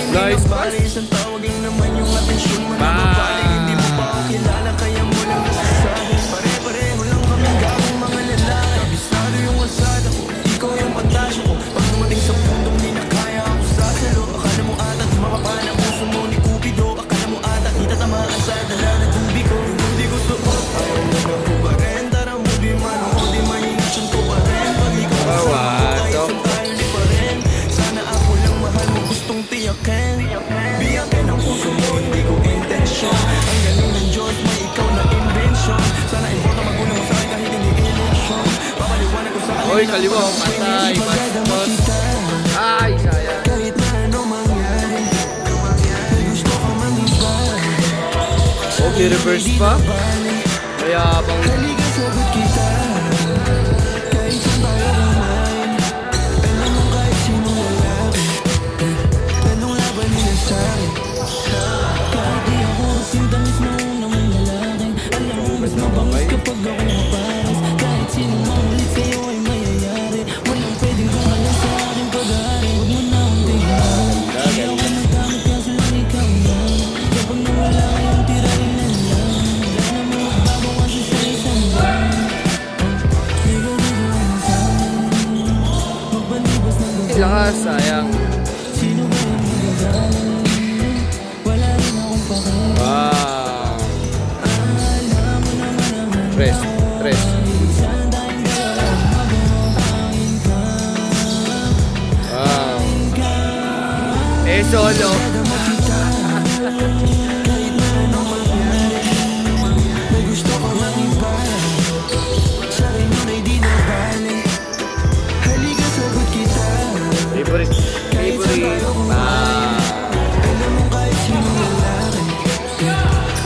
Nice pass. Hindi mo pa ako kilala, kaya mo lang nasasabi. Pare-pareho lang kaming gawang mga lalaki. Kabisado yung asada ko, ikaw yung pantasyo ko. Pag dumating sa pundong di na kaya ako sasalo. Akala mo ata't mapapala puso mo ni Cupido. Akala mo ata't itatamaan sa dala na tubig ko. Hindi ko suot, ayaw mo na po ba rin? Tara mo di man ako, di mahinasyon ko pa rin. Pag ikaw ang sabi ko, kahit saan tayo di pa rin. Sana ako lang mahal mo, gustong tiyakin. Biyakin ang puso mo, hindi ko intensyon. Ang galing ng Diyos, may ikaw na invention. Sana importa magulang mo sa akin kahit hindi election. Papaliwanag ko sa kanila. Oy, kaliwa, patay, pastos. Ay, sayang. Kahit na ano mangyari, may gusto ka man iba. Okay, reverse pa. Mayabang. Halika sagot kita, kahit saan tayo kumain. Alam mo kahit sino lalaki, anong laban nila sa'kin. Kahit di ako kasing tamis mo naman lalaki. Alam mo mas mabangis kapag ako maparas. Kahit sino maulit sa'yo ay mayayari. Walang pwedeng kumalang sa aking pag-aari. Huwag mo na akong tingnan, di ako nagkamit kaso lang ikaw yan. Kapag nawala kayong tirahin na lang, sana mo magbago kasi sa isang buwan. Ikaw di ko ano sa'kin, magpalibas ng gabi. Lakas, sayang. Sino ba yung magagaling? Wala rin akong pakialam. Wow. Tres, tres. Saan tayong dalawa mabuhayin ka? Wow. Eh, solo. Dadama kita, kahit na anong mangyari. May gusto ko lang iba, sa'kin yun ay di na balik. Halika sagot kita, Favorite. Favorite. Ah. alam mo kahit sino lalaki,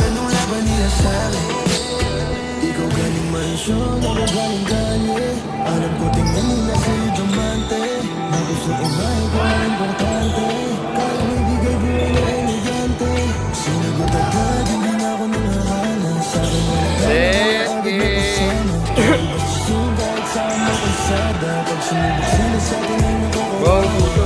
anong laban nila sa'kin. Ikaw galing mansyon, ako galing kalye. Alam ko tingnan mo na sa'yo diamante. Na gusto ko mahal ko na importante. Kaya may bigay buhay na elegante. Sinagot agad, hindi na ako nangahala. Sa'kin wala ka, agad na kasama. Pag-ibig kahit saan mo kalsada. Pag sumibig sila sa'tin ay nakakawa. Wow.